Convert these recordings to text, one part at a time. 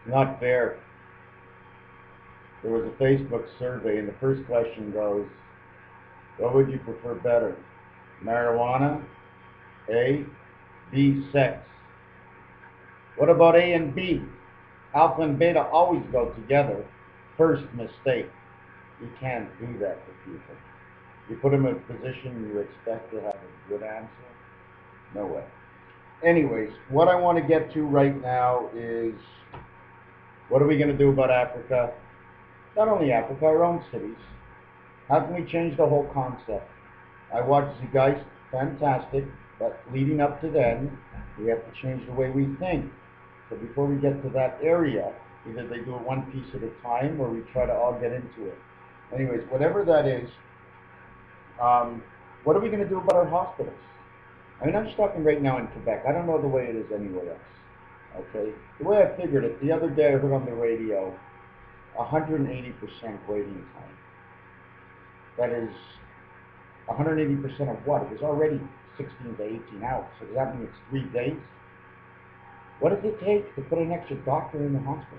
Not fair. There was a Facebook survey, and the first question goes, what would you prefer better? Marijuana? A. B. Sex. What about A and B? Alpha and beta always go together. First mistake. You can't do that to people. You put them in a position you expect to have a good answer? No way. Anyways, what I want to get to right now is, what are we going to do about Africa? Not only Africa, our own cities. How can we change the whole concept? I watched the guys, fantastic, but leading up to then, we have to change the way we think. So before we get to that area, either they do it one piece at a time or we try to all get into it. Anyways, whatever that is, what are we going to do about our hospitals? I mean, I'm just talking right now in Quebec. I don't know the way it is anywhere else. Okay? The way I figured it, the other day I heard on the radio, 180% waiting time. That is 180% of what? It was already 16 to 18 hours. So does that mean it's 3 days? What does it take to put an extra doctor in the hospital?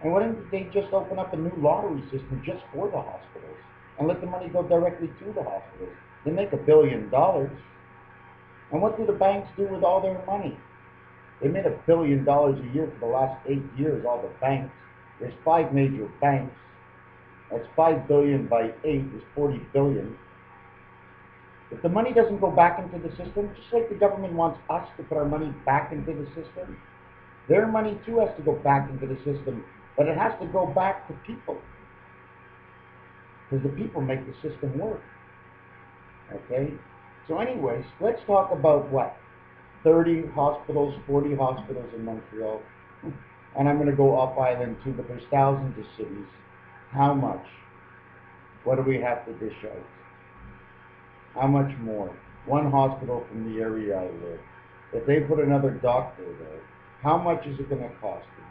And why didn't they just open up a new lottery system just for the hospitals and let the money go directly to the hospitals? They make $1 billion. And what do the banks do with all their money? They made $1 billion a year for the last 8 years, all the banks. There's 5 major banks. That's 5 billion by 8 is 40 billion. If the money doesn't go back into the system, just like the government wants us to put our money back into the system, their money too has to go back into the system, but it has to go back to people. Because the people make the system work. Okay? So anyways, let's talk about what? 30 hospitals, 40 hospitals in Montreal. And I'm going to go off island too, but there's thousands of cities. How much? What do we have to dish out? How much more? One hospital from the area I live. If they put another doctor there, how much is it going to cost them?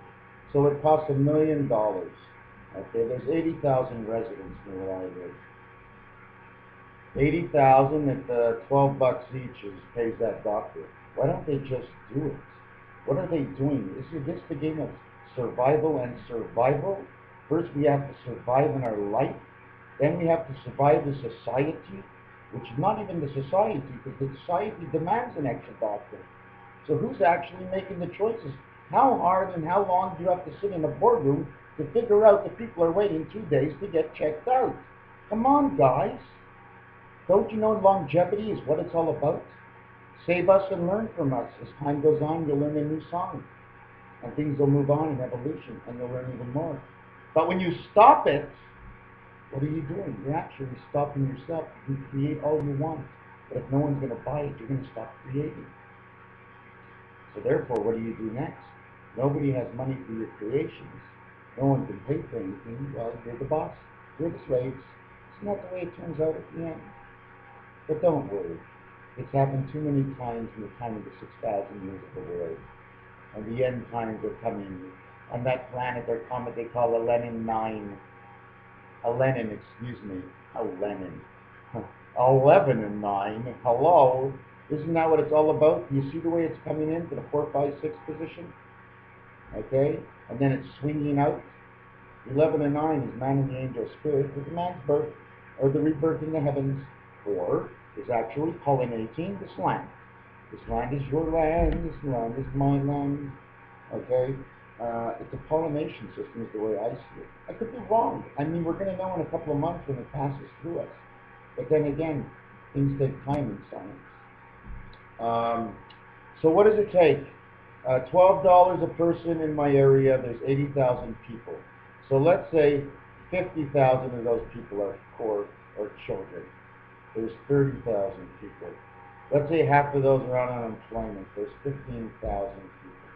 So it costs $1 million. Okay, there's 80,000 residents near where I live. 80,000 at $12 each pays that doctor. Why don't they just do it? What are they doing? Is this the game of survival and survival? First we have to survive in our life, then we have to survive the society, which is not even the society, because the society demands an extra doctor. So who's actually making the choices? How hard and how long do you have to sit in a boardroom to figure out that people are waiting 2 days to get checked out? Come on, guys. Don't you know longevity is what it's all about? Save us and learn from us. As time goes on, you'll learn a new song. And things will move on in evolution, and you'll learn even more. But when you stop it, what are you doing? You're actually stopping yourself. You can create all you want. But if no one's going to buy it, you're going to stop creating. So therefore, what do you do next? Nobody has money for your creations. No one can pay for anything. Well, you're the boss. You're the slaves. Isn't that the way it turns out at the end? But don't worry. It's happened too many times in the time of the 6,000 years of the world. And the end times are coming. On that planet or comet they call a Lenin 9. A Lenin, excuse me. A Lenin. 11 and 9. Hello? Isn't that what it's all about? Do you see the way it's coming into the 4, 5, 6 position? Okay? And then it's swinging out. 11 and 9 is man and the angel spirit with the man's birth, or the rebirth in the heavens. 4 is actually pollinating this land. This land is your land, this land is my land. Okay? It's a pollination system is the way I see it. I could be wrong. I mean, we're going to know in a couple of months when it passes through us. But then again, things take time in science. So what does it take? $12 a person in my area. There's 80,000 people. So let's say 50,000 of those people are poor or children. There's 30,000 people. Let's say half of those are on unemployment. There's 15,000 people.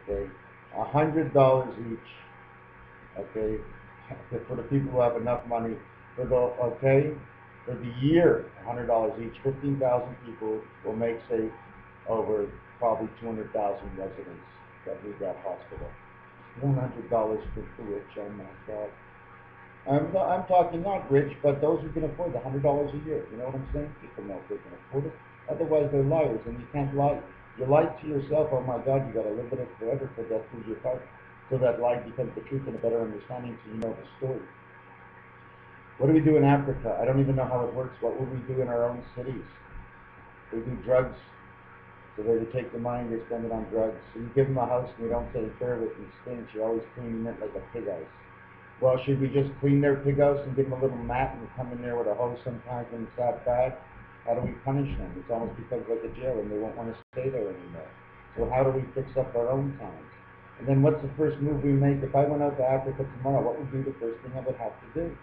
Okay, $100 each. Okay, for the people who have enough money for the year, $100 each. 15,000 people will make, say, over probably 200,000 residents that need that hospital. $100 for the rich. Oh my God. I'm talking not rich, but those who can afford the $100 a year. You know what I'm saying? People know if they can afford it. Otherwise, they're liars, and you can't lie. You lie to yourself. Oh my God, you got to live with it forever till death do your part. So that lie becomes the truth and a better understanding, so you know the story. What do we do in Africa? I don't even know how it works. What would we do in our own cities? We do drugs. So they take the money, they spend it on drugs. So you give them a house and you don't take care of it and it stinks. You're always cleaning it like a pig house. Well, should we just clean their pig house and give them a little mat and come in there with a hose sometimes when it's that bad? How do we punish them? It's almost becomes like a jail and they won't want to stay there anymore. So how do we fix up our own towns? And then what's the first move we make? If I went out to Africa tomorrow, what would be the first thing I would have to do?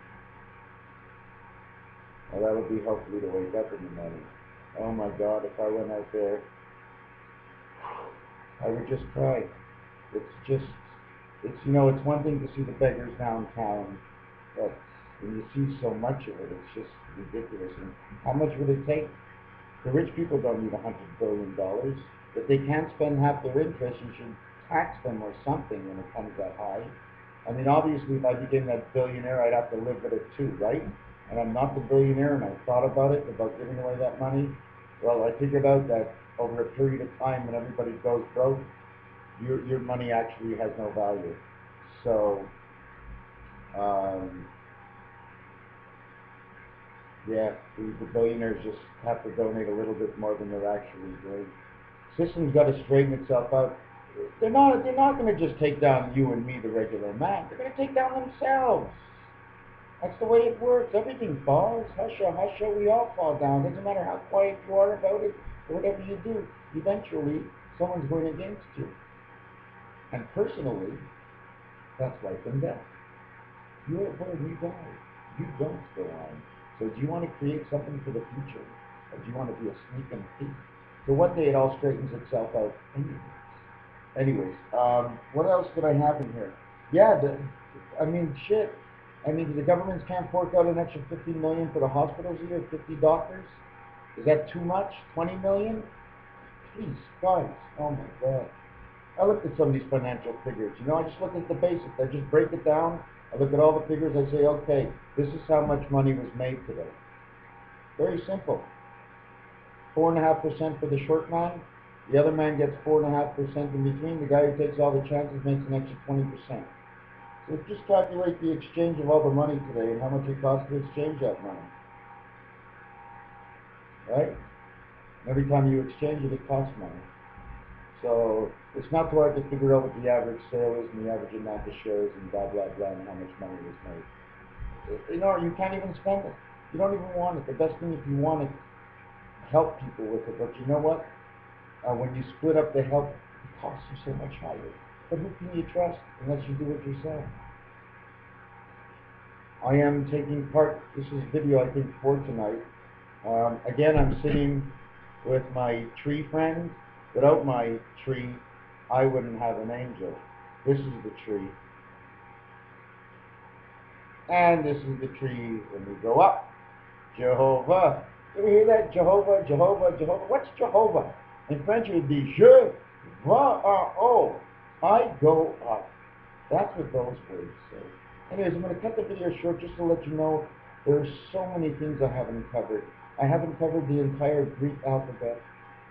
Well, that would be hopefully to wake up in the morning. Oh my God, if I went out there, I would just cry. It's just, it's one thing to see the beggars downtown, but when you see so much of it, it's just ridiculous. And how much would it take? The rich people don't need $100 billion. If they can't spend half their interest, you should tax them or something when it comes that high. I mean, obviously, if I became that billionaire, I'd have to live with it too, right? And I'm not the billionaire, and I thought about it, about giving away that money. Well, I figured out that over a period of time, when everybody goes broke, your money actually has no value. So, um, yeah, the billionaires just have to donate a little bit more than they're actually doing. System's got to straighten itself out. They're not going to just take down you and me, the regular man. They're going to take down themselves. That's the way it works. Everything falls. Husha, husha, we all fall down. Doesn't matter how quiet you are about it or whatever you do. Eventually, someone's going against you. And personally, that's life and death. You're born, you die. You don't go on. So do you want to create something for the future? Or do you want to be a sneaking thief? So one day it all straightens itself out. Anyways, what else did I have in here? Yeah, shit. I mean, the governments can't fork out an extra 50 million for the hospitals either, 50 doctors. Is that too much? 20 million? Please, guys. Oh my God. I looked at some of these financial figures. I just look at the basics. I just break it down. I look at all the figures. I say, okay, this is how much money was made today. Very simple. 4.5% for the short man. The other man gets 4.5% in between. The guy who takes all the chances makes an extra 20%. So just calculate the exchange of all the money today and how much it costs to exchange that money. Right? Every time you exchange it, it costs money. So it's not too hard to figure out what the average sale is and the average amount of shares and blah, blah, blah, and how much money was made. You can't even spend it. You don't even want it. The best thing if you want it, help people with it. But you know what? When you split up the help, it costs you so much higher. But who can you trust unless you do it yourself? I am taking part, this is video I think for tonight. Again, I'm sitting with my tree friend. Without my tree, I wouldn't have an angel. This is the tree. And this is the tree when we go up. Jehovah. Do you hear that? Jehovah, Jehovah, Jehovah. What's Jehovah? In French it would be Je vais en haut. I go up. That's what those words say. Anyways, I'm going to cut the video short just to let you know there's so many things I haven't covered. I haven't covered the entire Greek alphabet.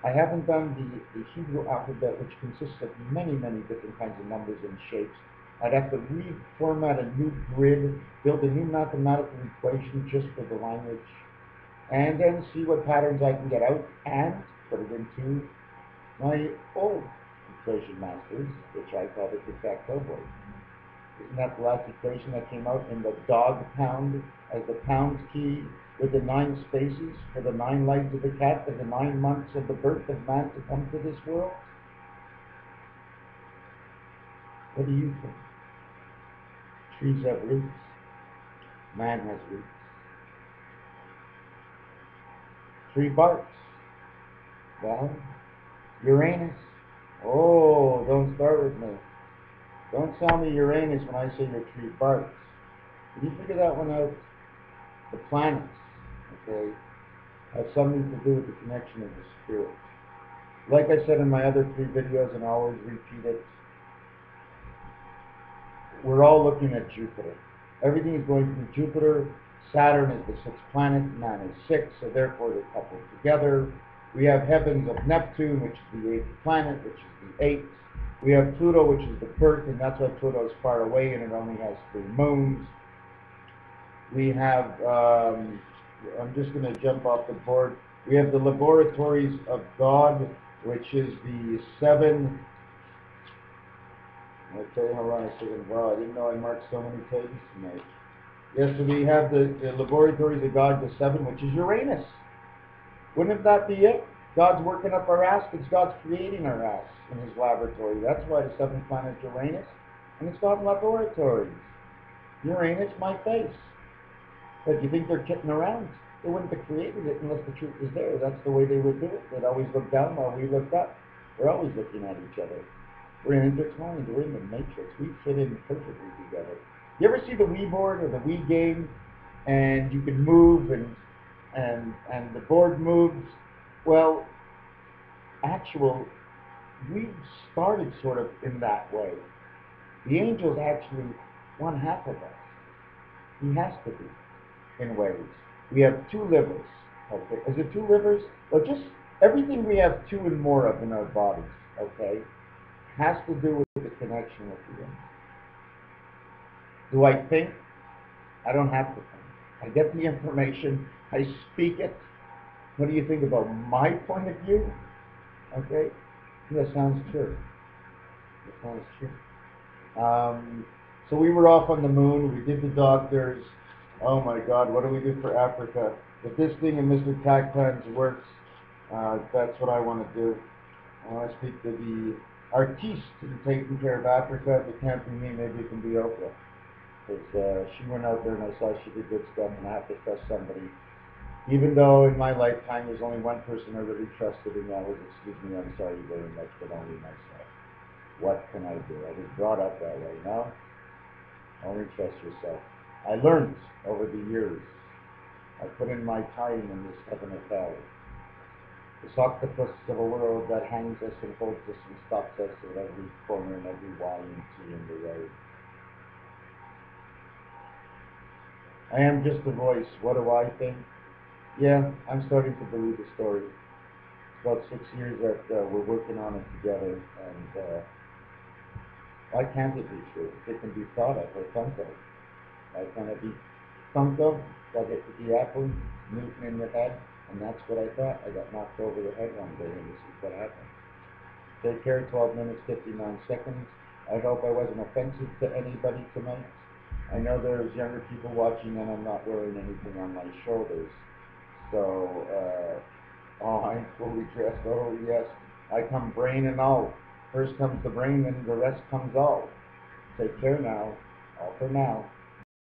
I haven't done the Hebrew alphabet, which consists of many, many different kinds of numbers and shapes. I'd have to reformat a new grid, build a new mathematical equation just for the language, and then see what patterns I can get out and put it into my old equation masters, which I call the tic-tac-toe board. Isn't that the last equation that came out in the dog pound as the pound key with the 9 spaces for the 9 lives of the cat and the 9 months of the birth of man to come to this world? What do you think? Trees have roots. Man has roots. Tree barks. Well, Uranus. Oh, don't start with me. Don't tell me Uranus when I say your tree barks. Can you figure that one out? The planets, okay, have something to do with the connection of the spirit. Like I said in my other 3 videos, and I always repeat it, we're all looking at Jupiter. Everything is going through Jupiter. Saturn is the sixth planet, man is six, so therefore they're coupled together. We have heavens of Neptune, which is the eighth planet, which is the eighth. We have Pluto, which is the first, and that's why Pluto is far away and it only has 3 moons. We have, I'm just going to jump off the board. We have the laboratories of God, which is the 7. Okay, hold on a second. Wow, I didn't know I marked so many pages tonight. Yes, so we have the laboratories of God, the 7, which is Uranus. Wouldn't that be it? God's working up our ass because God's creating our ass in his laboratory. That's why the 7th planet is Uranus, and it's got laboratories. Uranus, my face. But you think they're kidding around? They wouldn't have created it unless the truth was there. That's the way they would do it. They'd always look down while we looked up. We're always looking at each other. We're intertwined. We're in the matrix. We fit in perfectly together. You ever see the Wii board or the Wii game, and you can move and the board moves? Well, we started sort of in that way. The angel's actually one half of us. He has to be, in ways. We have 2 livers. Okay, is it 2 livers? Well, just everything we have 2 and more of in our bodies. Okay, has to do with the connection with the angel. Do I think? I don't have to think. I get the information. I speak it. What do you think about my point of view? Okay, that sounds true. That sounds true. So we were off on the moon. We did the doctors. Oh my God, what do we do for Africa? If this thing in MrTacpans's works, that's what I want to do. I want to speak to the artiste in taking care of Africa. If it can't be me, maybe it can be Oprah. Because she went out there and I saw she did good stuff, and I have to trust somebody. Even though in my lifetime there's only one person I really trusted, and that was, excuse me, I'm sorry very much, but only myself. What can I do? I was brought up that way, no? Only trust yourself. I learned over the years. I put in my time in this heaven of hell. This octopus of a world that hangs us and holds us and stops us at every corner and every Y and T in the road. I am just a voice. What do I think? Yeah, I'm starting to believe the story. It's about 6 years that we're working on it together, and why can't it be true? It can be thought of or thunk of. Why can't it be thunk of? Got hit with the apple, Newton in the head, and that's what I thought. I got knocked over the head one day, and this is what happened. Take care, 12 minutes, 59 seconds. I hope I wasn't offensive to anybody tonight. I know there's younger people watching, and I'm not wearing anything on my shoulders. So, oh, I'm fully dressed. Oh, yes. I come brain and all. First comes the brain, and the rest comes all. Take care now. All for now.